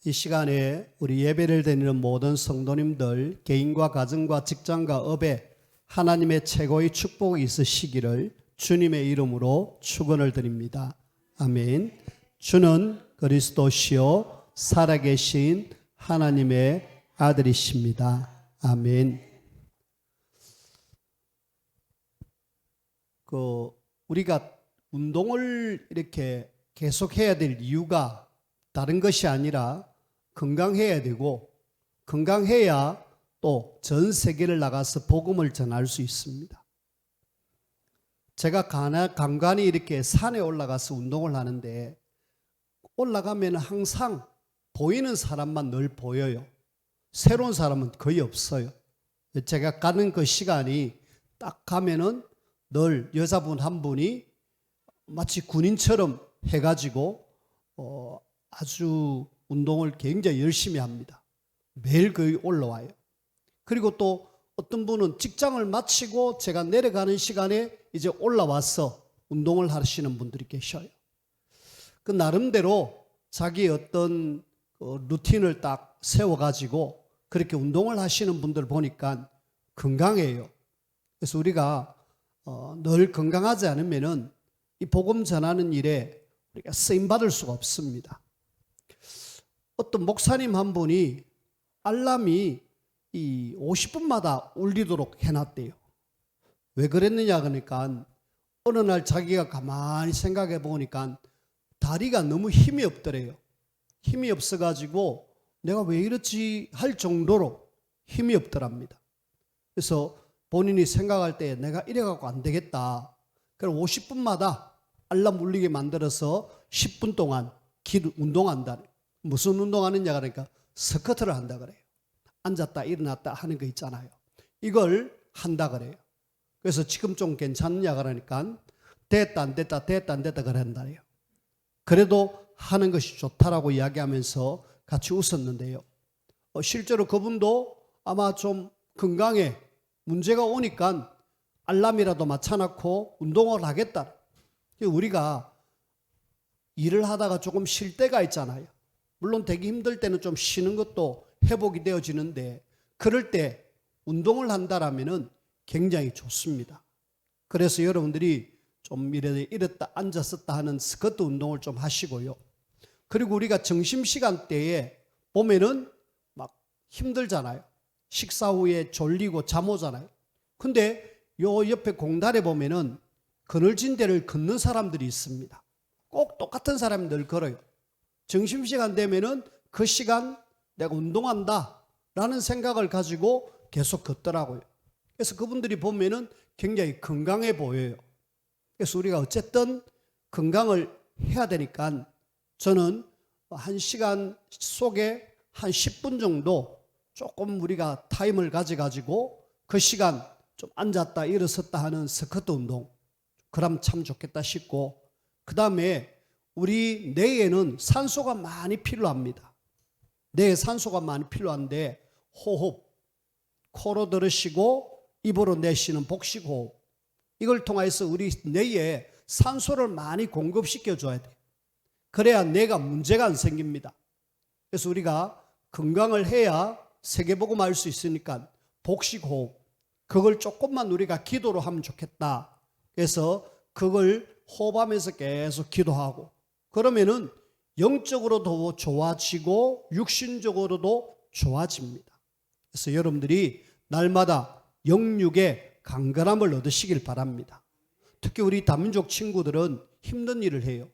이 시간에 우리 예배를 드리는 모든 성도님들 개인과 가정과 직장과 업에 하나님의 최고의 축복이 있으시기를 주님의 이름으로 축원을 드립니다. 아멘. 주는 그리스도시요 살아계신 하나님의 아들이십니다. 아멘. 우리가 운동을 이렇게 계속해야 될 이유가 다른 것이 아니라 건강해야 되고, 건강해야 또 전 세계를 나가서 복음을 전할 수 있습니다. 제가 간간히 이렇게 산에 올라가서 운동을 하는데, 올라가면 항상 보이는 사람만 늘 보여요. 새로운 사람은 거의 없어요. 제가 가는 그 시간이 딱 가면은 늘 여자분 한 분이 마치 군인처럼 해가지고 아주 운동을 굉장히 열심히 합니다. 매일 거의 올라와요. 그리고 또 어떤 분은 직장을 마치고 제가 내려가는 시간에 이제 올라와서 운동을 하시는 분들이 계셔요. 그 나름대로 자기의 어떤 루틴을 딱 세워가지고 그렇게 운동을 하시는 분들 보니까 건강해요. 그래서 우리가 늘 건강하지 않으면은 이 복음 전하는 일에 우리가 쓰임 받을 수가 없습니다. 어떤 목사님 한 분이 알람이 이 50분마다 울리도록 해놨대요. 왜 그랬느냐 그러니까 어느 날 자기가 가만히 생각해 보니까 다리가 너무 힘이 없더래요. 힘이 없어가지고 내가 왜 이렇지 할 정도로 힘이 없더랍니다. 그래서 본인이 생각할 때 내가 이래갖고 안 되겠다. 그럼 50분마다 알람 울리게 만들어서 10분 동안 운동한다. 무슨 운동하느냐 그러니까 스쿼트를 한다 그래요. 앉았다 일어났다 하는 거 있잖아요. 이걸 한다 그래요. 그래서 지금 좀 괜찮냐 그러니까 됐다 안 됐다 됐다 안 됐다 그런다래요. 그래도 하는 것이 좋다라고 이야기하면서 같이 웃었는데요. 실제로 그분도 아마 좀 건강에 문제가 오니까 알람이라도 맞춰놓고 운동을 하겠다. 우리가 일을 하다가 조금 쉴 때가 있잖아요. 물론 되게 힘들 때는 좀 쉬는 것도 회복이 되어지는데 그럴 때 운동을 한다라면은 굉장히 좋습니다. 그래서 여러분들이 좀 이랬다 앉았었다 하는 스쿼트 운동을 좀 하시고요. 그리고 우리가 점심시간대에 보면은 막 힘들잖아요. 식사 후에 졸리고 잠 오잖아요. 근데 요 옆에 공단에 보면은 그늘진 데를 걷는 사람들이 있습니다. 꼭 똑같은 사람이 늘 걸어요. 점심시간 되면은 그 시간 내가 운동한다 라는 생각을 가지고 계속 걷더라고요. 그래서 그분들이 보면은 굉장히 건강해 보여요. 그래서 우리가 어쨌든 건강을 해야 되니까 저는 한 시간 속에 한 10분 정도 조금 우리가 타임을 가져가지고 그 시간 좀 앉았다 일어섰다 하는 스쿼트 운동 그럼 참 좋겠다 싶고, 그 다음에 우리 뇌에는 산소가 많이 필요합니다. 뇌에 산소가 많이 필요한데 호흡, 코로 들으시고 입으로 내쉬는 복식 호흡, 이걸 통해서 우리 뇌에 산소를 많이 공급시켜 줘야 돼요. 그래야 뇌가 문제가 안 생깁니다. 그래서 우리가 건강을 해야 세계복음 알 수 있으니까 복식 호흡, 그걸 조금만 우리가 기도로 하면 좋겠다. 그래서 그걸 호흡하면서 계속 기도하고 그러면은 영적으로도 좋아지고 육신적으로도 좋아집니다. 그래서 여러분들이 날마다 영육의 강건함을 얻으시길 바랍니다. 특히 우리 다민족 친구들은 힘든 일을 해요.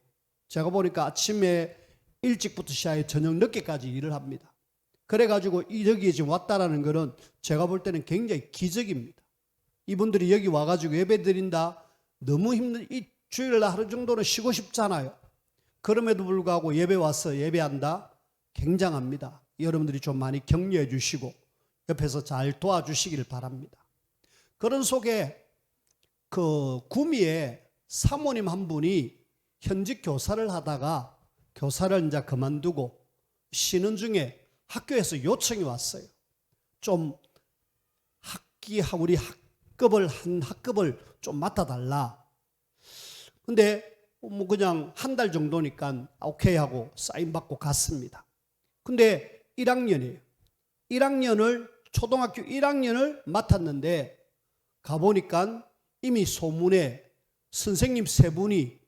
제가 보니까 아침에 일찍부터 시작해 저녁 늦게까지 일을 합니다. 그래가지고 여기에 지금 왔다라는 것은 제가 볼 때는 굉장히 기적입니다. 이분들이 여기 와가지고 예배 드린다. 너무 힘든 이 주일날 하루 정도는 쉬고 싶잖아요. 그럼에도 불구하고 예배 와서 예배한다. 굉장합니다. 여러분들이 좀 많이 격려해 주시고 옆에서 잘 도와주시길 바랍니다. 그런 속에 그 구미에 사모님 한 분이 현직 교사를 하다가 교사를 이제 그만두고 쉬는 중에 학교에서 요청이 왔어요. 좀 우리 한 학급을 좀 맡아달라. 근데 뭐 그냥 한 달 정도니까 오케이 하고 사인 받고 갔습니다. 근데 1학년이에요. 1학년을 초등학교 1학년을 맡았는데 가보니까 이미 소문에 선생님 세 분이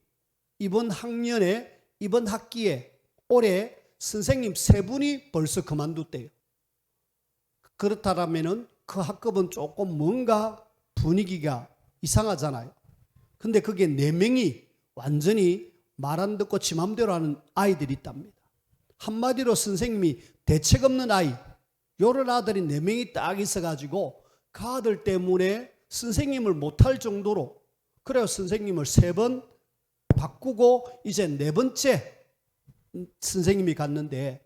이번 학기에 올해 선생님 세 분이 벌써 그만뒀대요. 그렇다면 그 학급은 조금 뭔가 분위기가 이상하잖아요. 근데 그게 4명이 완전히 말 안 듣고 지 맘대로 하는 아이들이 있답니다. 한마디로 선생님이 대책 없는 아이, 요런 아들이 4명이 딱 있어가지고 그 아들 때문에 선생님을 못할 정도로, 그래요. 선생님을 3번 바꾸고 이제 4번째 선생님이 갔는데,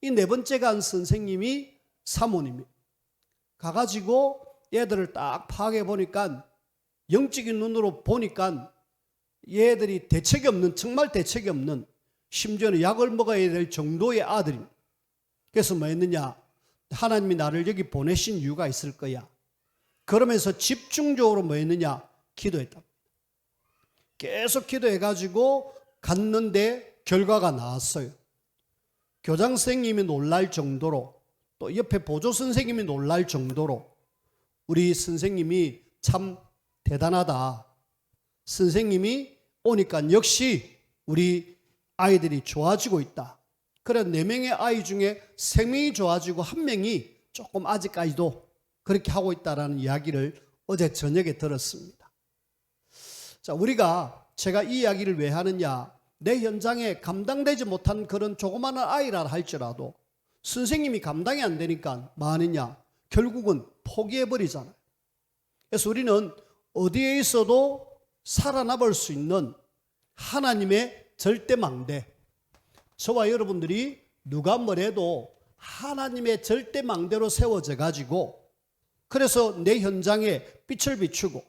이 4번째 간 선생님이 사모님이 가가지고 얘들을 딱 파악해 보니까, 영적인 눈으로 보니까 얘들이 대책이 없는, 정말 대책이 없는, 심지어는 약을 먹어야 될 정도의 아들입니다. 그래서 뭐 했느냐, 하나님이 나를 여기 보내신 이유가 있을 거야. 그러면서 집중적으로 뭐 했느냐, 기도했다. 계속 기도해가지고 갔는데 결과가 나왔어요. 교장 선생님이 놀랄 정도로, 또 옆에 보조 선생님이 놀랄 정도로 우리 선생님이 참 대단하다. 선생님이 오니까 역시 우리 아이들이 좋아지고 있다. 그래 4명의 아이 중에 3명이 좋아지고 1명이 조금 아직까지도 그렇게 하고 있다라는 이야기를 어제 저녁에 들었습니다. 자, 제가 이 이야기를 왜 하느냐, 내 현장에 감당되지 못한 그런 조그마한 아이라 할지라도 선생님이 감당이 안 되니까 뭐 하느냐, 결국은 포기해버리잖아요. 그래서 우리는 어디에 있어도 살아남을 수 있는 하나님의 절대망대, 저와 여러분들이 누가 뭐래도 하나님의 절대망대로 세워져 가지고, 그래서 내 현장에 빛을 비추고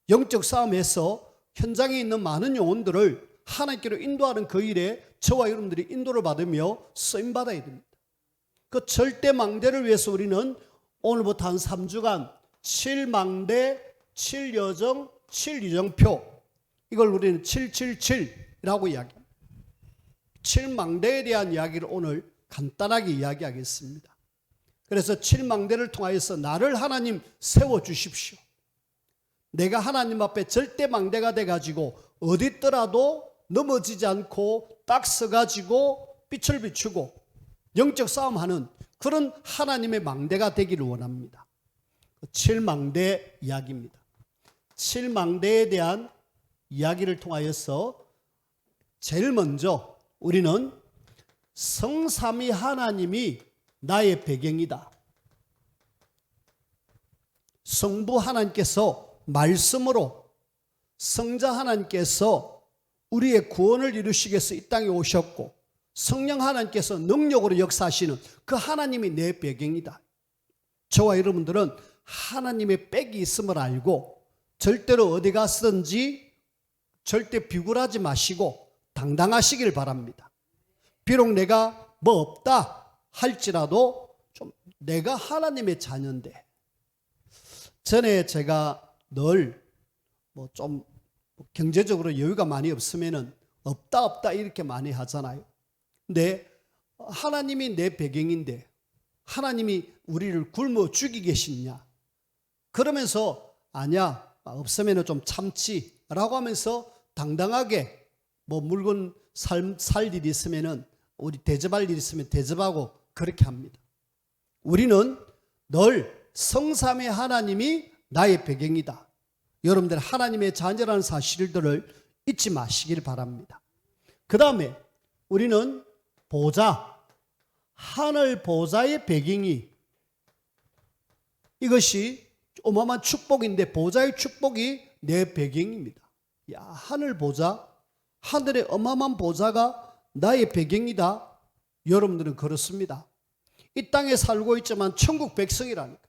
영적 싸움에서 현장에 있는 많은 영혼들을 하나님께로 인도하는 그 일에 저와 여러분들이 인도를 받으며 쓰임받아야 됩니다. 그 절대망대를 위해서 우리는 오늘부터 한 3주간 7망대, 7여정, 7유정표, 이걸 우리는 777이라고 이야기합니다. 7망대에 대한 이야기를 오늘 간단하게 이야기하겠습니다. 그래서 7망대를 통하여서 나를 하나님 세워주십시오. 내가 하나님 앞에 절대망대가 돼가지고 어디 있더라도 넘어지지 않고 딱 서가지고 빛을 비추고 영적 싸움하는 그런 하나님의 망대가 되기를 원합니다. 7망대 이야기입니다. 7망대에 대한 이야기를 통하여서 제일 먼저 우리는 성삼위 하나님이 나의 배경이다. 성부 하나님께서 말씀으로, 성자 하나님께서 우리의 구원을 이루시기 위해서 이 땅에 오셨고, 성령 하나님께서 능력으로 역사하시는 그 하나님이 내 배경이다. 저와 여러분들은 하나님의 백이 있음을 알고 절대로 어디 가서든지 절대 비굴하지 마시고 당당하시길 바랍니다. 비록 내가 뭐 없다 할지라도 좀 내가 하나님의 자녀인데, 전에 제가 늘 뭐 좀 경제적으로 여유가 많이 없으면은 없다 이렇게 많이 하잖아요. 근데 하나님이 내 배경인데 하나님이 우리를 굶어 죽이게 계시냐? 그러면서 아니야, 없으면 좀 참지라고 하면서 당당하게 뭐 물건 살 일이 있으면은 우리 대접할 일이 있으면 대접하고 그렇게 합니다. 우리는 늘 성삼의 하나님이 나의 배경이다. 여러분들 하나님의 자녀라는 사실들을 잊지 마시길 바랍니다. 그 다음에 우리는 보좌, 하늘 보좌의 배경이, 이것이 어마어마한 축복인데 보좌의 축복이 내 배경입니다. 야, 하늘 보좌, 하늘의 어마어마한 보좌가 나의 배경이다. 여러분들은 그렇습니다. 이 땅에 살고 있지만 천국 백성이라니까.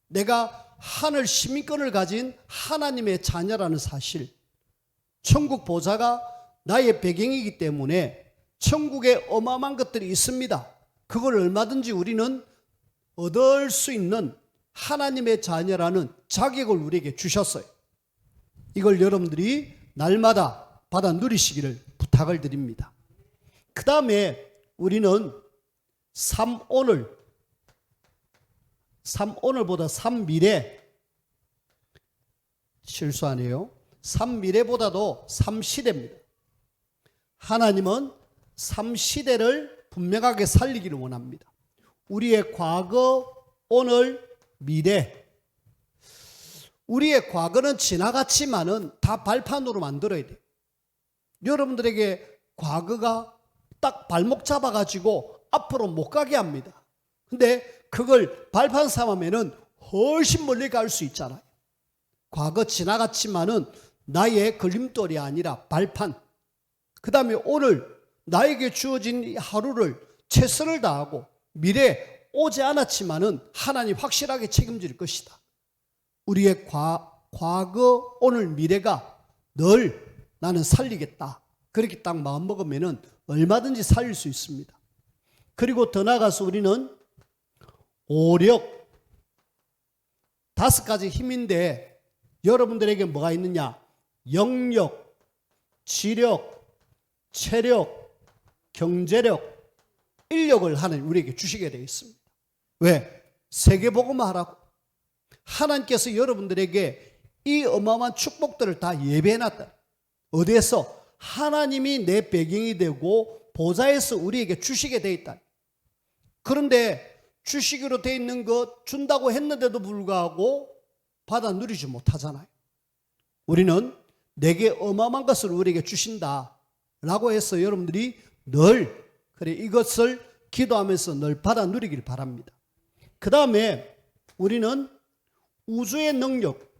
내가 하늘 시민권을 가진 하나님의 자녀라는 사실, 천국 보좌가 나의 배경이기 때문에 천국에 어마어마한 것들이 있습니다. 그걸 얼마든지 우리는 얻을 수 있는 하나님의 자녀라는 자격을 우리에게 주셨어요. 이걸 여러분들이 날마다 받아 누리시기를 부탁을 드립니다. 그 다음에 우리는 3오늘, 3오늘보다 3미래, 실수하네요. 3미래보다도 3시대입니다. 하나님은 3시대를 분명하게 살리기를 원합니다. 우리의 과거, 오늘, 미래. 우리의 과거는 지나갔지만은 다 발판으로 만들어야 돼요. 여러분들에게 과거가 딱 발목 잡아가지고 앞으로 못 가게 합니다. 근데 그걸 발판 삼으면은 훨씬 멀리 갈 수 있잖아요. 과거 지나갔지만은 나의 걸림돌이 아니라 발판. 그 다음에 오늘 나에게 주어진 이 하루를 최선을 다하고 미래 오지 않았지만은 하나님 확실하게 책임질 것이다. 우리의 과거, 오늘, 미래가 늘 나는 살리겠다. 그렇게 딱 마음먹으면은 얼마든지 살릴 수 있습니다. 그리고 더 나아가서 우리는 오력, 5가지 힘인데 여러분들에게 뭐가 있느냐? 영력, 지력, 체력, 경제력, 인력을 하나님 우리에게 주시게 되어 있습니다. 왜? 세계복음화 하라고. 하나님께서 여러분들에게 이 어마어마한 축복들을 다 예배해놨다. 어디에서? 하나님이 내 배경이 되고 보좌에서 우리에게 주시게 되어 있다. 그런데 주시기로 되어 있는 것 준다고 했는데도 불구하고 받아 누리지 못하잖아요. 우리는 내게 어마어마한 것을 우리에게 주신다 라고 해서 여러분들이 늘 그래 이것을 기도하면서 늘 받아 누리길 바랍니다. 그 다음에 우리는 우주의 능력들을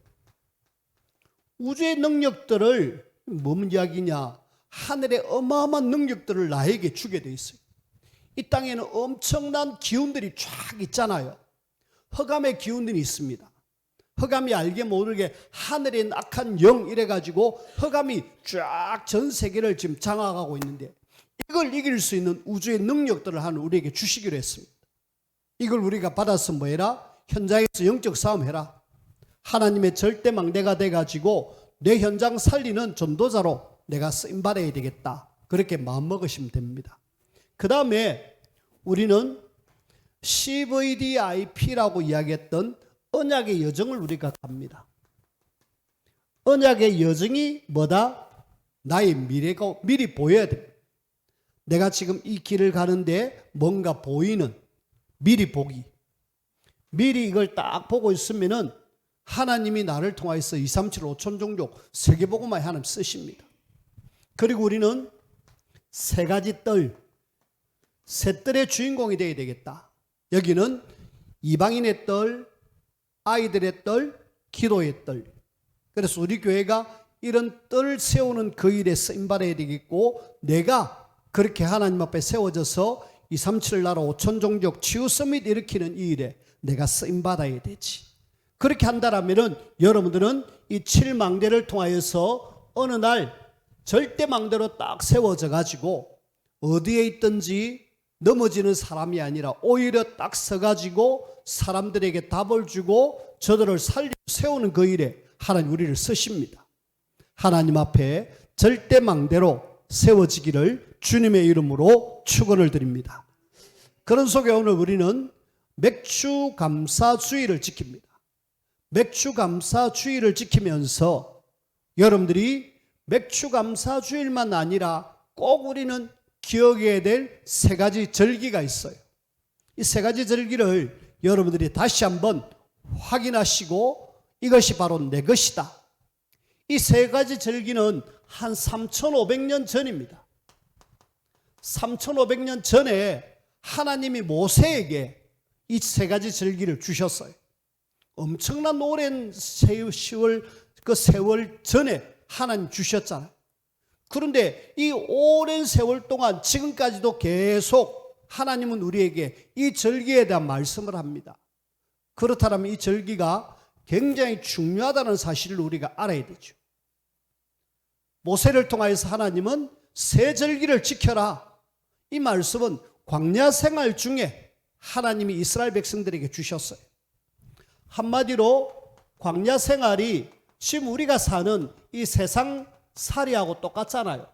뭔 이야기냐? 하늘의 어마어마한 능력들을 나에게 주게 돼 있어요. 이 땅에는 엄청난 기운들이 쫙 있잖아요. 흑암의 기운들이 있습니다. 흑암이 알게 모르게 하늘의 악한 영 이래가지고 흑암이 쫙 전 세계를 지금 장악하고 있는데 이걸 이길 수 있는 우주의 능력들을 하나님 우리에게 주시기로 했습니다. 이걸 우리가 받아서 뭐 해라? 현장에서 영적 싸움 해라. 하나님의 절대망대가 돼가지고 내 현장 살리는 전도자로 내가 쓰임받아야 되겠다. 그렇게 마음먹으시면 됩니다. 그 다음에 우리는 CVDIP라고 이야기했던 언약의 여정을 우리가 갑니다. 언약의 여정이 뭐다? 나의 미래가 미리 보여야 됩니다. 내가 지금 이 길을 가는데 뭔가 보이는 미리 보기. 미리 이걸 딱 보고 있으면은 하나님이 나를 통하여서 237 5천 종족 세계복음화에 하나님 쓰십니다. 그리고 우리는 3가지 뜰, 세 뜰의 주인공이 되어야 되겠다. 여기는 이방인의 뜰, 아이들의 뜰, 기도의 뜰. 그래서 우리 교회가 이런 뜰을 세우는 그 일에 쓰임받아야 되겠고 내가 그렇게 하나님 앞에 세워져서 237 나라 5천 종족 치유 서밋 일으키는 이 일에 내가 쓰임받아야 되지. 그렇게 한다라면은 여러분들은 이 7망대를 통하여서 어느 날 절대망대로 딱 세워져 가지고 어디에 있든지 넘어지는 사람이 아니라 오히려 딱 서가지고 사람들에게 답을 주고 저들을 살리고 세우는 그 일에 하나님 우리를 쓰십니다. 하나님 앞에 절대망대로 세워지기를 주님의 이름으로 축원을 드립니다. 그런 속에 오늘 우리는 맥주감사주의를 지킵니다. 맥주감사주의를 지키면서 여러분들이 맥주감사주일만 아니라 꼭 우리는 기억해야 될 3가지 절기가 있어요. 이 3가지 절기를 여러분들이 다시 한번 확인하시고 이것이 바로 내 것이다. 이 3가지 절기는 한 3,500년 전입니다. 3,500년 전에 하나님이 모세에게 이 3가지 절기를 주셨어요. 엄청난 오랜 세월 전에 하나님 주셨잖아요. 그런데 이 오랜 세월 동안 지금까지도 계속 하나님은 우리에게 이 절기에 대한 말씀을 합니다. 그렇다면 이 절기가 굉장히 중요하다는 사실을 우리가 알아야 되죠. 모세를 통하여서 하나님은 새 절기를 지켜라. 이 말씀은 광야 생활 중에 하나님이 이스라엘 백성들에게 주셨어요. 한마디로 광야 생활이 지금 우리가 사는 이 세상 살이하고 똑같잖아요.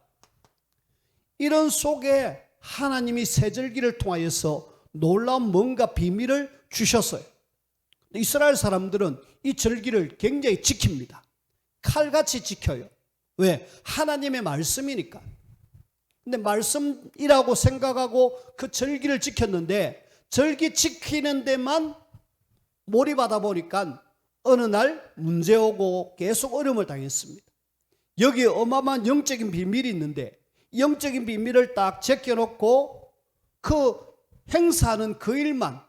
이런 속에 하나님이 새 절기를 통하여서 놀라운 뭔가 비밀을 주셨어요. 이스라엘 사람들은 이 절기를 굉장히 지킵니다. 칼같이 지켜요. 왜? 하나님의 말씀이니까. 근데 말씀이라고 생각하고 그 절기를 지켰는데 절기 지키는 데만 몰입하다 보니까 어느 날 문제 오고 계속 어려움을 당했습니다. 여기에 어마어마한 영적인 비밀이 있는데 영적인 비밀을 딱 제껴놓고 그 행사하는 그 일만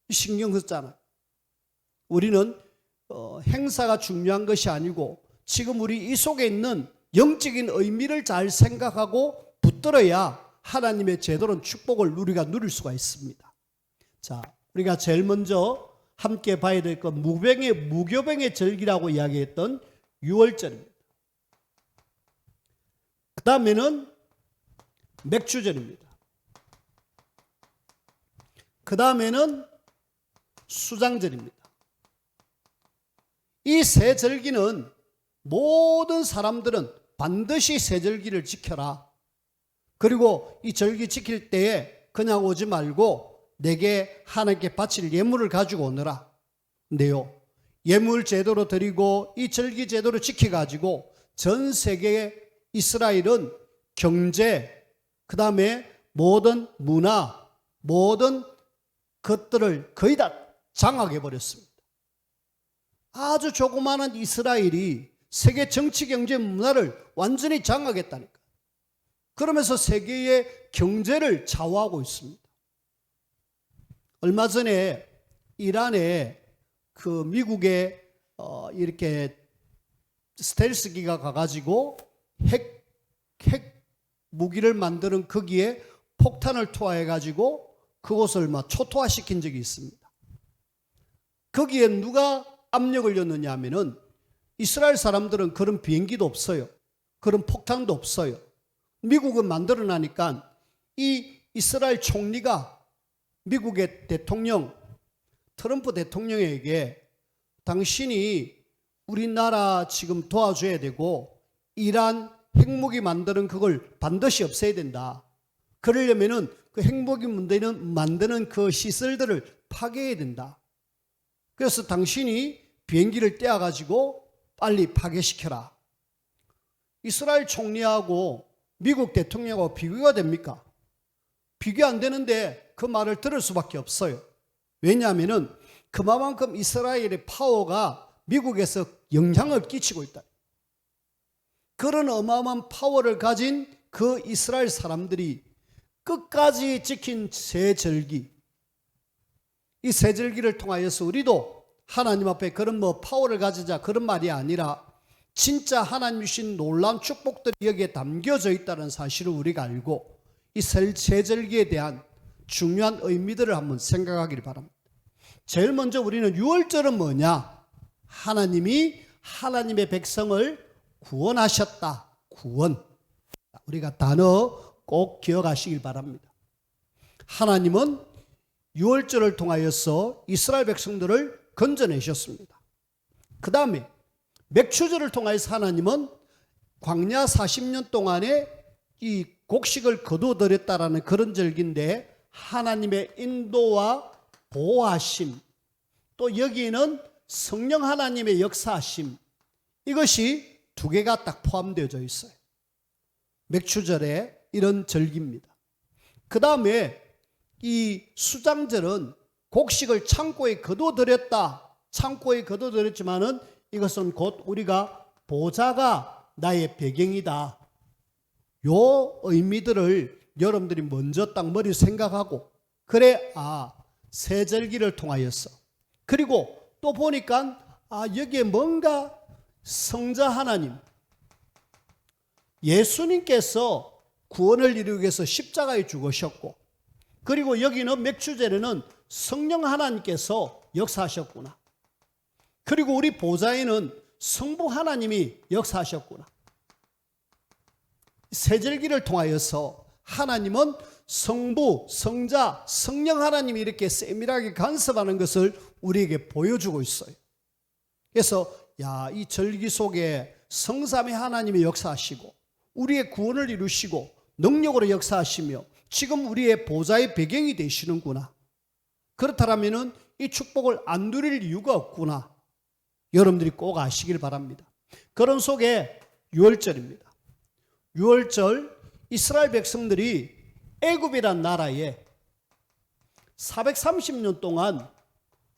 신경 썼잖아요. 우리는 행사가 중요한 것이 아니고 지금 우리 이 속에 있는 영적인 의미를 잘 생각하고 붙들어야 하나님의 제대로 축복을 우리가 누릴 수가 있습니다. 자, 우리가 제일 먼저 함께 봐야 될 건 무교병의 절기라고 이야기했던 유월절입니다. 그 다음에는 맥주절입니다. 그 다음에는 수장절입니다. 이 세 절기는 모든 사람들은 반드시 세 절기를 지켜라. 그리고 이 절기 지킬 때에 그냥 오지 말고 내게 하나님께 바칠 예물을 가지고 오너라. 근데요, 예물 제대로 드리고 이 절기 제대로 지켜가지고 전 세계의 이스라엘은 경제, 그 다음에 모든 문화, 모든 것들을 거의 다 장악해버렸습니다. 아주 조그마한 이스라엘이 세계 정치, 경제, 문화를 완전히 장악했다니까. 그러면서 세계의 경제를 좌우하고 있습니다. 얼마 전에 이란에 그 미국의 이렇게 스텔스기가 가가지고 핵 무기를 만드는 거기에 폭탄을 투하해가지고 그곳을 막 초토화시킨 적이 있습니다. 거기에 누가 압력을 줬느냐 하면은 이스라엘 사람들은 그런 비행기도 없어요. 그런 폭탄도 없어요. 미국은 만들어나니까 이 이스라엘 총리가 미국의 대통령 트럼프 대통령에게 당신이 우리나라 지금 도와줘야 되고 이란 핵무기 만드는 그걸 반드시 없애야 된다. 그러려면은 그 핵무기 만드는 그 시설들을 파괴해야 된다. 그래서 당신이 비행기를 떼어가지고 빨리 파괴시켜라. 이스라엘 총리하고 미국 대통령하고 비교가 됩니까? 비교 안 되는데 그 말을 들을 수밖에 없어요. 왜냐하면은 그만큼 이스라엘의 파워가 미국에서 영향을 끼치고 있다. 그런 어마어마한 파워를 가진 그 이스라엘 사람들이 끝까지 지킨 세 절기, 이 세 절기를 통하여서 우리도 하나님 앞에 그런 파워를 가지자 그런 말이 아니라 진짜 하나님 주신 놀라운 축복들이 여기에 담겨져 있다는 사실을 우리가 알고 이 세 절기에 대한 중요한 의미들을 한번 생각하기를 바랍니다. 제일 먼저 우리는 유월절은 뭐냐? 하나님이 하나님의 백성을 구원하셨다. 구원. 우리가 단어 꼭 기억하시길 바랍니다. 하나님은 유월절을 통하여서 이스라엘 백성들을 건져내셨습니다. 그 다음에 맥추절을 통하여서 하나님은 광야 40년 동안에 이 곡식을 거두어드렸다라는 그런 절기인데 하나님의 인도와 보호하심, 또 여기에는 성령 하나님의 역사하심, 이것이 두 개가 딱 포함되어져 있어요. 맥추절에 이런 절기입니다. 그 다음에 이 수장절은 곡식을 창고에 거두어드렸다. 창고에 거두어드렸지만은 이것은 곧 우리가 보좌가 나의 배경이다. 요 의미들을 여러분들이 먼저 딱 머리 생각하고 그래, 새 절기를 통하여서 그리고 또 보니까 여기에 뭔가 성자 하나님, 예수님께서 구원을 이루기 위해서 십자가에 죽으셨고 그리고 여기는 맥추절에는 성령 하나님께서 역사하셨구나. 그리고 우리 보좌에는 성부 하나님이 역사하셨구나. 새 절기를 통하여서 하나님은 성부, 성자, 성령 하나님이 이렇게 세밀하게 간섭하는 것을 우리에게 보여주고 있어요. 그래서 이 절기 속에 성삼위 하나님이 역사하시고 우리의 구원을 이루시고 능력으로 역사하시며 지금 우리의 보좌의 배경이 되시는구나. 그렇다면은 이 축복을 안 누릴 이유가 없구나. 여러분들이 꼭 아시길 바랍니다. 그런 속에 유월절입니다. 유월절 이스라엘 백성들이 애굽이란 나라에 430년 동안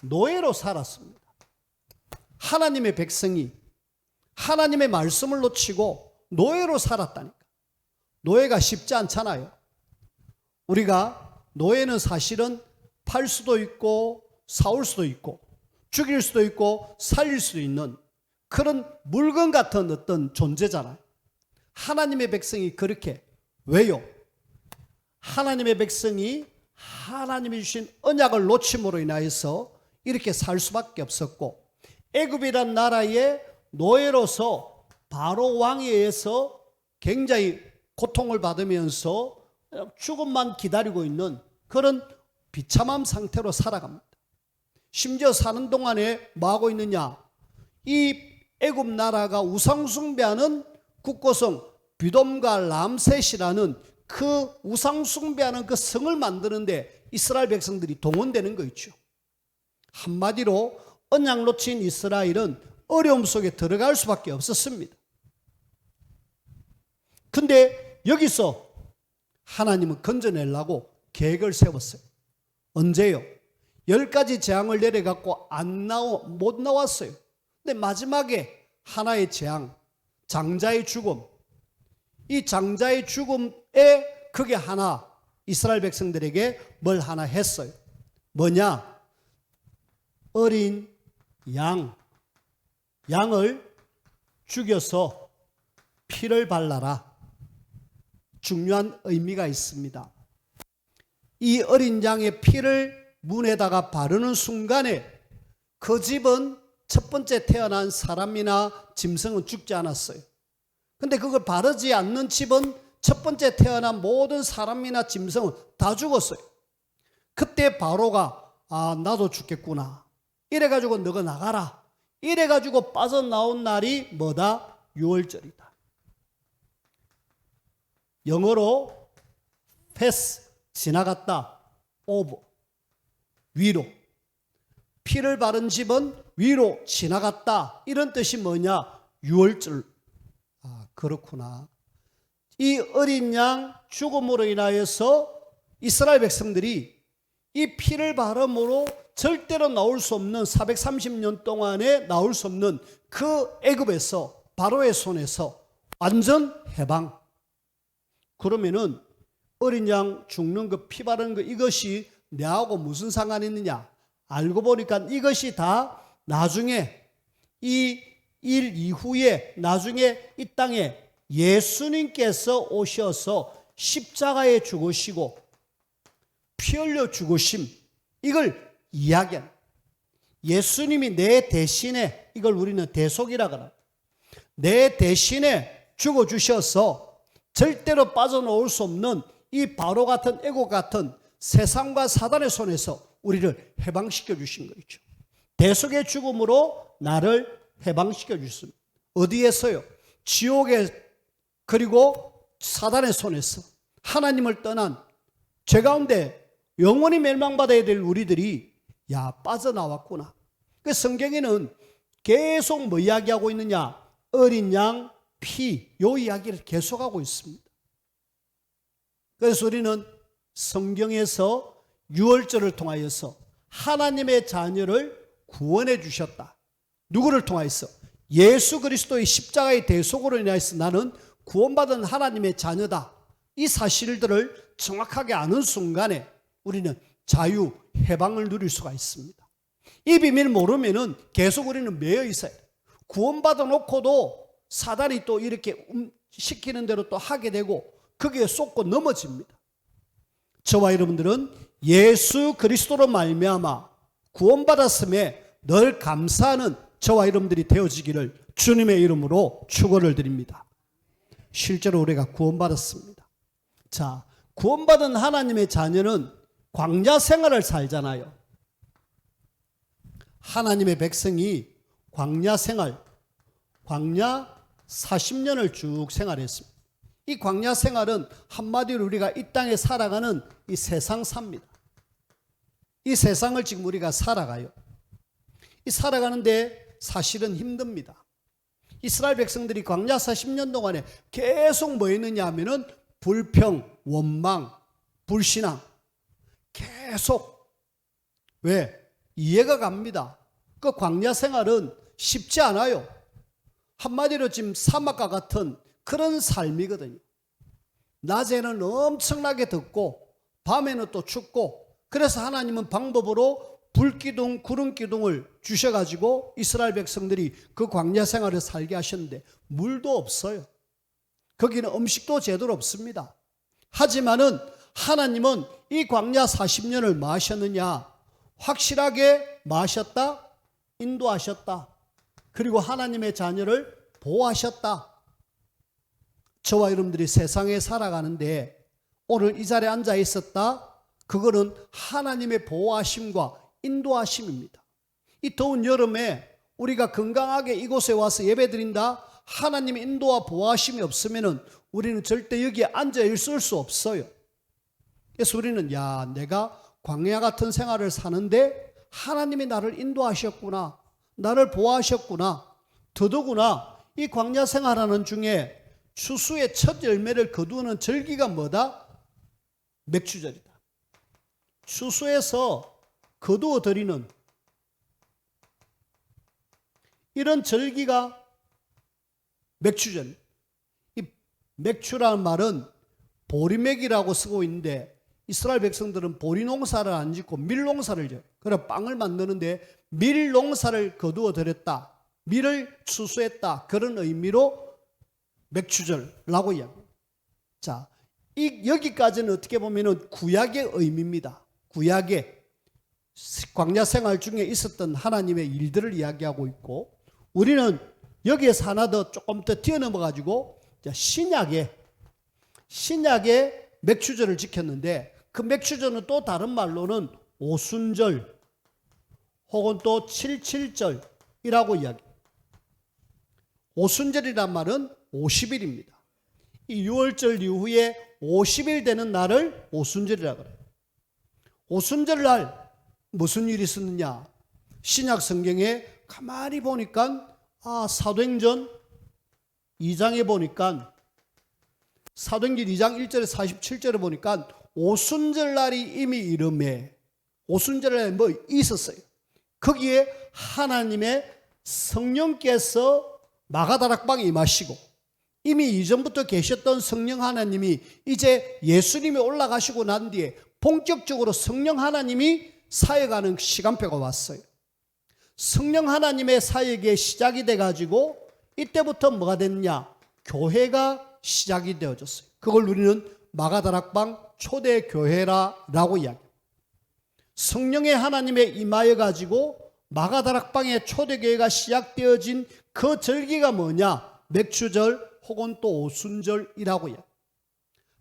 노예로 살았습니다. 하나님의 백성이 하나님의 말씀을 놓치고 노예로 살았다니까. 노예가 쉽지 않잖아요. 우리가 노예는 사실은 팔 수도 있고 사올 수도 있고 죽일 수도 있고 살릴 수도 있는 그런 물건 같은 어떤 존재잖아요. 하나님의 백성이 그렇게, 왜요? 하나님의 백성이 하나님이 주신 언약을 놓침으로 인하여서 이렇게 살 수밖에 없었고, 애굽이란 나라의 노예로서 바로 왕에 의해서 굉장히 고통을 받으면서 죽음만 기다리고 있는 그런 비참한 상태로 살아갑니다. 심지어 사는 동안에 뭐하고 있느냐? 이 애굽 나라가 우상 숭배하는 국고성 비돔과 람셋이라는 그 우상 숭배하는 그 성을 만드는데 이스라엘 백성들이 동원되는 거 있죠. 한마디로 언약 놓친 이스라엘은 어려움 속에 들어갈 수밖에 없었습니다. 근데 여기서 하나님은 건져내려고 계획을 세웠어요. 언제요? 10가지 재앙을 내려갖고 못 나왔어요. 근데 마지막에 하나의 재앙, 장자의 죽음. 이 장자의 죽음에 그게 하나 이스라엘 백성들에게 뭘 하나 했어요. 뭐냐? 어린 양을 죽여서 피를 발라라. 중요한 의미가 있습니다. 이 어린 양의 피를 문에다가 바르는 순간에 그 집은 첫 번째 태어난 사람이나 짐승은 죽지 않았어요. 근데 그걸 바르지 않는 집은 첫 번째 태어난 모든 사람이나 짐승은 다 죽었어요. 그때 바로가 나도 죽겠구나. 이래가지고 너가 나가라. 이래가지고 빠져나온 날이 뭐다? 유월절이다. 영어로 패스, 지나갔다. 오버, 위로. 피를 바른 집은 위로 지나갔다. 이런 뜻이 뭐냐? 유월절. 그렇구나. 이 어린 양 죽음으로 인하여서 이스라엘 백성들이 이 피를 바름으로 절대로 나올 수 없는 430년 동안에 나올 수 없는 그 애굽에서 바로의 손에서 완전 해방. 그러면은 어린 양 죽는 거, 피 바르는 거, 이것이 내하고 무슨 상관이 있느냐? 알고 보니까 이것이 다 나중에 이 일 이후에 나중에 이 땅에 예수님께서 오셔서 십자가에 죽으시고 피 흘려 죽으심, 이걸 이야기하는, 예수님이 내 대신에, 이걸 우리는 대속이라고 합니다. 내 대신에 죽어주셔서 절대로 빠져나올 수 없는 이 바로 같은 애국 같은 세상과 사단의 손에서 우리를 해방시켜 주신 거죠. 대속의 죽음으로 나를 해방시켜 주셨습니다. 어디에서요? 지옥에, 그리고 사단의 손에서 하나님을 떠난 죄 가운데 영원히 멸망받아야 될 우리들이 빠져나왔구나. 그 성경에는 계속 뭐 이야기하고 있느냐? 어린 양, 피, 요 이야기를 계속하고 있습니다. 그래서 우리는 성경에서 유월절을 통하여서 하나님의 자녀를 구원해 주셨다. 누구를 통하여서? 예수 그리스도의 십자가의 대속으로 인하여서 나는 구원받은 하나님의 자녀다. 이 사실들을 정확하게 아는 순간에 우리는 자유, 해방을 누릴 수가 있습니다. 이 비밀을 모르면은 계속 우리는 매여 있어요. 구원받아 놓고도 사단이 또 이렇게 시키는 대로 또 하게 되고 거기에 쏟고 넘어집니다. 저와 여러분들은 예수 그리스도로 말미암아 구원받았음에 늘 감사하는 저와 여러분들이 되어지기를 주님의 이름으로 축원을 드립니다. 실제로 우리가 구원받았습니다. 자, 구원받은 하나님의 자녀는 광야 생활을 살잖아요. 하나님의 백성이 광야 생활, 광야 40년을 쭉 생활했습니다. 이 광야 생활은 한마디로 우리가 이 땅에 살아가는 이 세상 삽니다. 이 세상을 지금 우리가 살아가요. 이 살아가는데 사실은 힘듭니다. 이스라엘 백성들이 광야 40년 동안에 계속 뭐 했느냐 하면은 불평, 원망, 불신앙 계속. 왜? 이해가 갑니다. 그 광야 생활은 쉽지 않아요. 한마디로 지금 사막과 같은 그런 삶이거든요. 낮에는 엄청나게 덥고 밤에는 또 춥고, 그래서 하나님은 방법으로 불기둥, 구름기둥을 주셔가지고 이스라엘 백성들이 그 광야 생활을 살게 하셨는데 물도 없어요. 거기는 음식도 제대로 없습니다. 하지만은 하나님은 이 광야 40년을 뭐 하셨느냐? 확실하게 마셨다, 인도하셨다. 그리고 하나님의 자녀를 보호하셨다. 저와 여러분들이 세상에 살아가는데 오늘 이 자리에 앉아 있었다. 그거는 하나님의 보호하심과 인도하심입니다. 이 더운 여름에 우리가 건강하게 이곳에 와서 예배드린다. 하나님의 인도와 보호하심이 없으면 우리는 절대 여기에 앉아 있을 수 없어요. 그래서 우리는 내가 광야 같은 생활을 사는데 하나님이 나를 인도하셨구나, 나를 보호하셨구나. 더더구나 이 광야 생활하는 중에 추수의 첫 열매를 거두는 절기가 뭐다? 맥추절이다. 추수에서 거두어 드리는 이런 절기가 맥추절. 이 맥추라는 말은 보리맥이라고 쓰고 있는데 이스라엘 백성들은 보리 농사를 안 짓고 밀 농사를 져요. 그래서 빵을 만드는데 밀 농사를 거두어 드렸다, 밀을 추수했다, 그런 의미로 맥추절라고 이야기합니다. 자, 여기까지는 어떻게 보면 구약의 의미입니다. 구약의 광야 생활 중에 있었던 하나님의 일들을 이야기하고 있고, 우리는 여기에서 하나 더 조금 더 뛰어넘어 가지고 신약의 맥추절을 지켰는데, 그 맥추절은 또 다른 말로는 오순절 혹은 또 칠칠절이라고 이야기합니다. 오순절이란 말은 50일입니다. 이 6월절 이후에 50일 되는 날을 오순절이라고 그래요. 오순절날 무슨 일이 있었느냐? 신약 성경에 가만히 보니까 사도행전 2장에 보니까, 사도행전 2장 1절에 47절에 보니까 오순절날이 이미 이름에 오순절날에 뭐 있었어요. 거기에 하나님의 성령께서 마가다락방에 임하시고, 이미 이전부터 계셨던 성령 하나님이 이제 예수님이 올라가시고 난 뒤에 본격적으로 성령 하나님이 사역하는 시간표가 왔어요. 성령 하나님의 사역의 시작이 돼가지고 이때부터 뭐가 됐냐? 교회가 시작이 되어졌어요. 그걸 우리는 마가다락방 초대교회라고 이야기합니다. 성령의 하나님에 임하여 가지고 마가다락방의 초대교회가 시작되어진 그 절기가 뭐냐? 맥추절 혹은 또 오순절이라고 이야기합니다.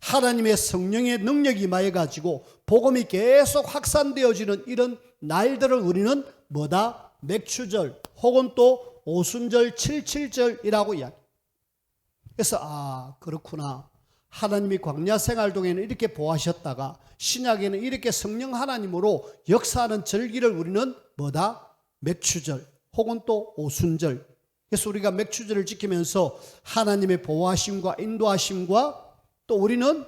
하나님의 성령의 능력이 임하여 가지고 복음이 계속 확산되어지는 이런 날들을 우리는 뭐다? 맥추절 혹은 또 오순절, 칠칠절이라고 이야기합니다. 그래서 그렇구나. 하나님이 광야 생활 동에는 이렇게 보호하셨다가 신약에는 이렇게 성령 하나님으로 역사하는 절기를 우리는 뭐다? 맥추절 혹은 또 오순절. 그래서 우리가 맥추절을 지키면서 하나님의 보호하심과 인도하심과 또 우리는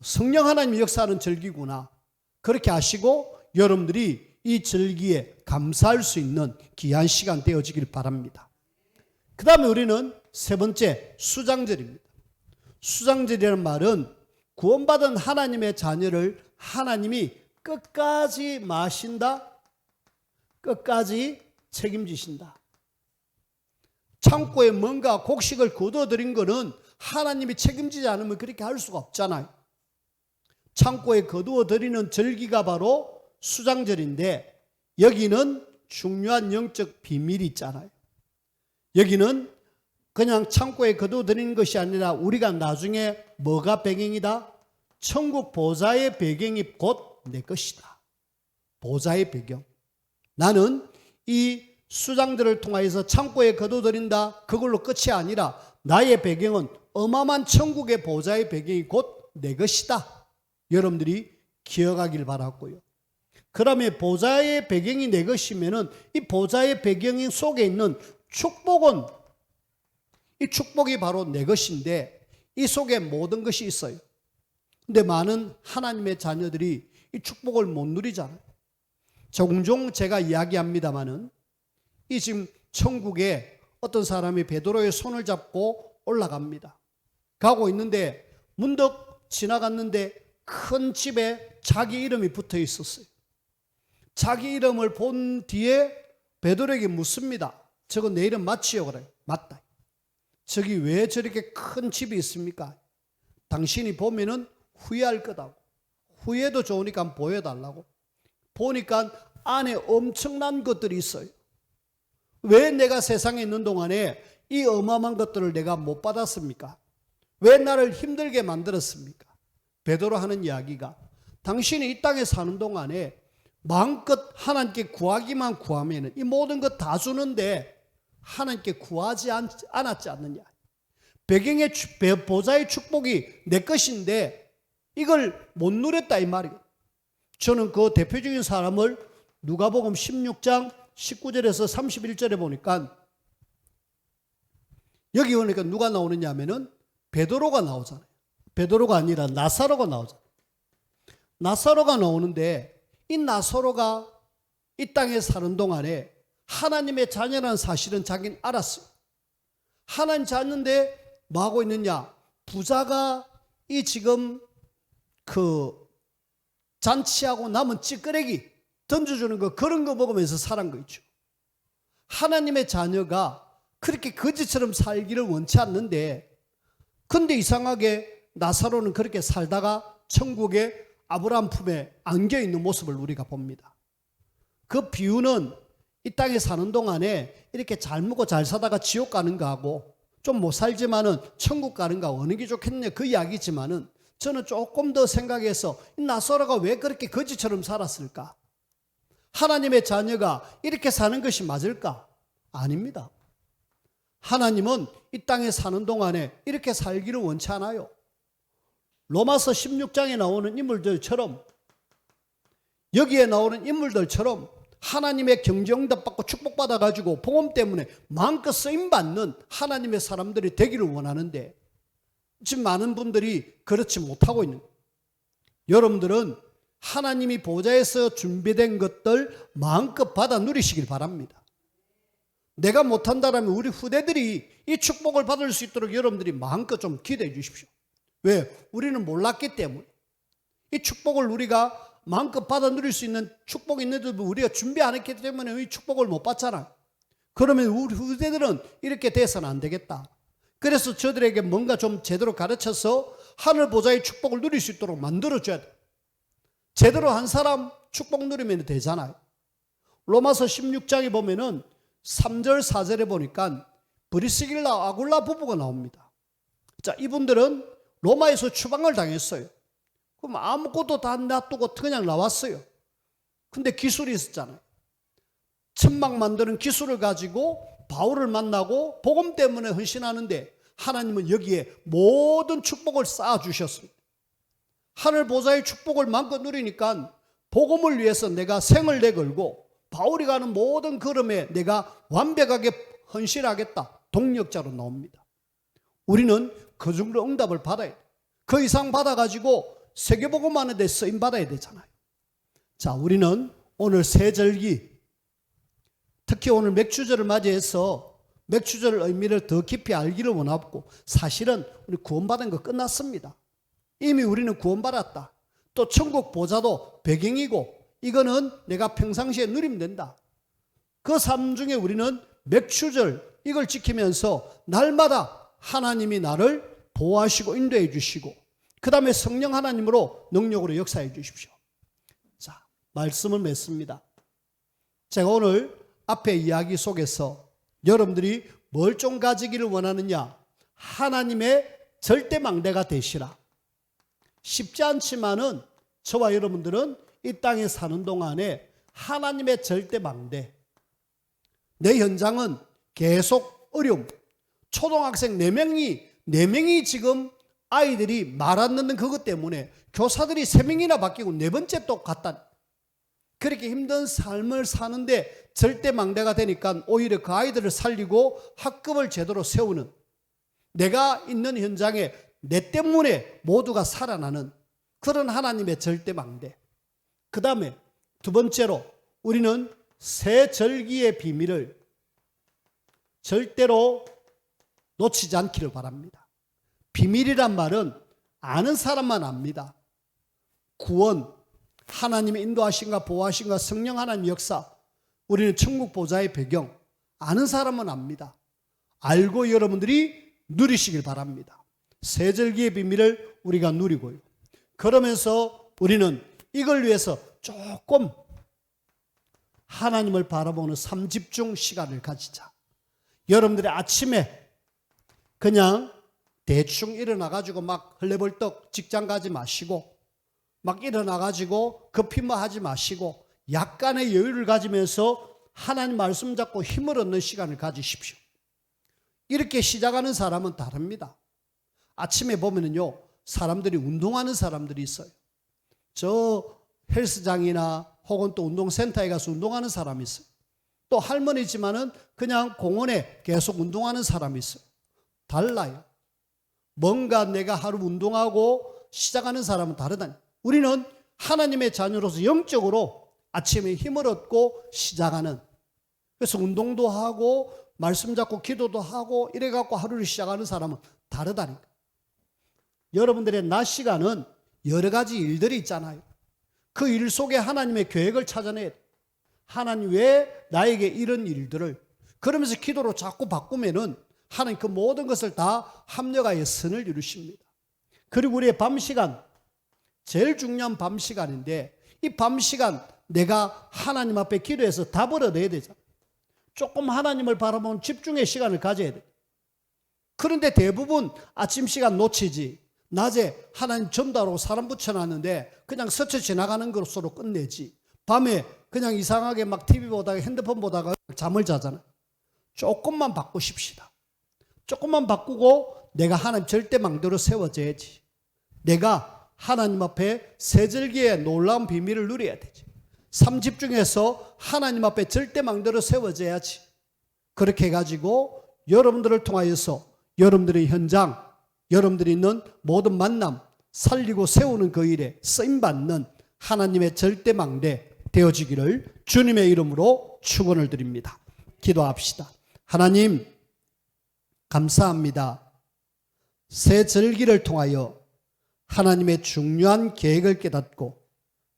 성령 하나님이 역사하는 절기구나, 그렇게 아시고 여러분들이 이 절기에 감사할 수 있는 귀한 시간 되어지길 바랍니다. 그 다음에 우리는 세 번째 수장절입니다. 수장절이라는 말은 구원받은 하나님의 자녀를 하나님이 끝까지 마신다, 끝까지 책임지신다. 창고에 뭔가 곡식을 거둬들인 거는 하나님이 책임지지 않으면 그렇게 할 수가 없잖아요. 창고에 거두어들이는 절기가 바로 수장절인데, 여기는 중요한 영적 비밀이 있잖아요. 여기는 그냥 창고에 거두어들이는 것이 아니라 우리가 나중에 뭐가 배경이다? 천국 보좌의 배경이 곧 내 것이다. 보좌의 배경. 나는 이 수장들을 통하여서 창고에 거두어들인다, 그걸로 끝이 아니라 나의 배경은 어마어마한 천국의 보좌의 배경이 곧 내 것이다. 여러분들이 기억하길 바랐고요. 그 다음에 보좌의 배경이 내 것이면은 이 보좌의 배경 속에 있는 축복은, 이 축복이 바로 내 것인데 이 속에 모든 것이 있어요. 근데 많은 하나님의 자녀들이 이 축복을 못 누리잖아요. 종종 제가 이야기합니다마는 이 지금 천국에 어떤 사람이 베드로의 손을 잡고 올라갑니다. 가고 있는데 문득 지나갔는데 큰 집에 자기 이름이 붙어 있었어요. 자기 이름을 본 뒤에 베드로에게 묻습니다. 저거 내 이름 맞지요? 그래요. 맞다. 저기 왜 저렇게 큰 집이 있습니까? 당신이 보면은 후회할 거다고. 후회도 좋으니까 보여달라고. 보니까 안에 엄청난 것들이 있어요. 왜 내가 세상에 있는 동안에 이 어마어마한 것들을 내가 못 받았습니까? 왜 나를 힘들게 만들었습니까? 베드로 하는 이야기가, 당신이 이 땅에 사는 동안에 마음껏 하나님께 구하기만 구하면 이 모든 것 다 주는데 하나님께 구하지 않았지 않느냐. 배경의 보좌의 축복이 내 것인데 이걸 못 누렸다 이 말이에요. 저는 그 대표적인 사람을 누가복음 16장 19절에서 31절에 보니까, 여기 보니까 누가 나오느냐 하면은 베드로가 나오잖아요. 베드로가 아니라 나사로가 나오잖아요. 나사로가 나오는데 이 나사로가 이 땅에 사는 동안에 하나님의 자녀라는 사실은 자기는 알았어요. 하나님 자녀인데 뭐 하고 있느냐? 부자가 이 지금 그 잔치하고 남은 찌끄레기 던져주는 거, 그런 거 먹으면서 살은 거 있죠. 하나님의 자녀가 그렇게 거지처럼 살기를 원치 않는데, 근데 이상하게 나사로는 그렇게 살다가 천국의 아브라함 품에 안겨 있는 모습을 우리가 봅니다. 그 비유는 이 땅에 사는 동안에 이렇게 잘 먹고 잘 사다가 지옥 가는 거하고 좀 못 살지만은 천국 가는 거 어느 게 좋겠냐 그 이야기지만은, 저는 조금 더 생각해서 이 나사로가 왜 그렇게 거지처럼 살았을까? 하나님의 자녀가 이렇게 사는 것이 맞을까? 아닙니다. 하나님은 이 땅에 사는 동안에 이렇게 살기를 원치 않아요. 로마서 16장에 나오는 인물들처럼, 여기에 나오는 인물들처럼 하나님의 경정답 받고 축복받아 가지고 복음 때문에 마음껏 쓰임받는 하나님의 사람들이 되기를 원하는데, 지금 많은 분들이 그렇지 못하고 있는 거예요. 여러분들은 하나님이 보좌에서 준비된 것들 마음껏 받아 누리시길 바랍니다. 내가 못한다면 우리 후대들이 이 축복을 받을 수 있도록 여러분들이 마음껏 좀 기도해 주십시오. 왜? 우리는 몰랐기 때문에. 이 축복을 우리가 마음껏 받아 누릴 수 있는 축복이 있는데도 우리가 준비 안 했기 때문에 이 축복을 못 받잖아. 그러면 우리 후대들은 이렇게 돼서는 안 되겠다. 그래서 저들에게 뭔가 좀 제대로 가르쳐서 하늘 보좌의 축복을 누릴 수 있도록 만들어줘야 돼. 제대로 한 사람 축복 누리면 되잖아요. 로마서 16장에 보면은 3절 4절에 보니까 브리스길라 아굴라 부부가 나옵니다. 자, 이분들은 로마에서 추방을 당했어요. 그럼 아무것도 다 놔두고 그냥 나왔어요. 근데 기술이 있었잖아요. 천막 만드는 기술을 가지고 바울을 만나고 복음 때문에 헌신하는데, 하나님은 여기에 모든 축복을 쌓아주셨습니다. 하늘 보좌의 축복을 마음껏 누리니까 복음을 위해서 내가 생을 내걸고 바울이 가는 모든 걸음에 내가 완벽하게 헌신하겠다, 동력자로 나옵니다. 우리는 그 정도 응답을 받아야 돼. 그 이상 받아가지고 세계복음 하는 데 쓰임받아야 되잖아요. 자, 우리는 오늘 세절기, 특히 오늘 맥주절을 맞이해서 맥주절 의미를 더 깊이 알기를 원하고, 사실은 우리 구원받은 거 끝났습니다. 이미 우리는 구원받았다. 또 천국 보좌도 배경이고, 이거는 내가 평상시에 누리면 된다. 그 삶 중에 우리는 맥주절 이걸 지키면서 날마다 하나님이 나를 보호하시고 인도해 주시고, 그 다음에 성령 하나님으로 능력으로 역사해 주십시오. 자, 말씀을 맺습니다. 제가 오늘 앞에 이야기 속에서 여러분들이 뭘 좀 가지기를 원하느냐? 하나님의 절대 망대가 되시라. 쉽지 않지만은 저와 여러분들은 이 땅에 사는 동안에 하나님의 절대 망대. 내 현장은 계속 어려움. 초등학생 4명이 지금 아이들이 말 안 듣는 그것 때문에 교사들이 3명이나 바뀌고 4번째 또 갔다. 그렇게 힘든 삶을 사는데 절대망대가 되니까 오히려 그 아이들을 살리고 학급을 제대로 세우는, 내가 있는 현장에 내 때문에 모두가 살아나는 그런 하나님의 절대망대. 그 다음에 두 번째로 우리는 새 절기의 비밀을 절대로 놓치지 않기를 바랍니다. 비밀이란 말은 아는 사람만 압니다. 구원, 하나님의 인도하심과 보호하심과 성령 하나님 역사, 우리는 천국 보좌의 배경, 아는 사람은 압니다. 알고 여러분들이 누리시길 바랍니다. 새 절기의 비밀을 우리가 누리고요. 그러면서 우리는 이걸 위해서 조금 하나님을 바라보는 삼집중 시간을 가지자. 여러분들이 아침에 그냥 대충 일어나가지고 막 헐레벌떡 직장 가지 마시고, 막 일어나가지고 급히 뭐 하지 마시고, 약간의 여유를 가지면서 하나님 말씀 잡고 힘을 얻는 시간을 가지십시오. 이렇게 시작하는 사람은 다릅니다. 아침에 보면은요, 사람들이 운동하는 사람들이 있어요. 저 헬스장이나 혹은 또 운동센터에 가서 운동하는 사람이 있어요. 또 할머니지만은 그냥 공원에 계속 운동하는 사람이 있어요. 달라요. 뭔가 내가 하루 운동하고 시작하는 사람은 다르다니. 우리는 하나님의 자녀로서 영적으로 아침에 힘을 얻고 시작하는, 그래서 운동도 하고 말씀 잡고 기도도 하고 이래갖고 하루를 시작하는 사람은 다르다니까. 여러분들의 낮 시간은 여러 가지 일들이 있잖아요. 그 일 속에 하나님의 계획을 찾아내야 돼. 하나님 왜 나에게 이런 일들을, 그러면서 기도로 자꾸 바꾸면은 하나님 그 모든 것을 다 합력하여 선을 이루십니다. 그리고 우리의 밤 시간, 제일 중요한 밤 시간인데, 이 밤 시간 내가 하나님 앞에 기도해서 답을 얻어야 되잖아. 조금 하나님을 바라보는 집중의 시간을 가져야 돼. 그런데 대부분 아침 시간 놓치지, 낮에 하나님 전도하러 사람 붙여놨는데 그냥 스쳐 지나가는 것으로 끝내지, 밤에 그냥 이상하게 막 TV 보다가 핸드폰 보다가 잠을 자잖아. 조금만 바꾸십시다. 조금만 바꾸고 내가 하나님 절대망대로 세워져야지. 내가 하나님 앞에 새절기의 놀라운 비밀을 누려야 되지. 삼집중해서 하나님 앞에 절대망대로 세워져야지. 그렇게 해가지고 여러분들을 통하여서 여러분들의 현장, 여러분들이 있는 모든 만남 살리고 세우는 그 일에 쓰임받는 하나님의 절대망대 되어지기를 주님의 이름으로 축원을 드립니다. 기도합시다. 하나님 감사합니다. 새 절기를 통하여 하나님의 중요한 계획을 깨닫고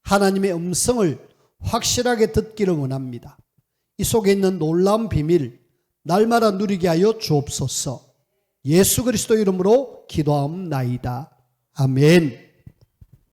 하나님의 음성을 확실하게 듣기를 원합니다. 이 속에 있는 놀라운 비밀 날마다 누리게 하여 주옵소서. 예수 그리스도 이름으로 기도하옵나이다. 아멘.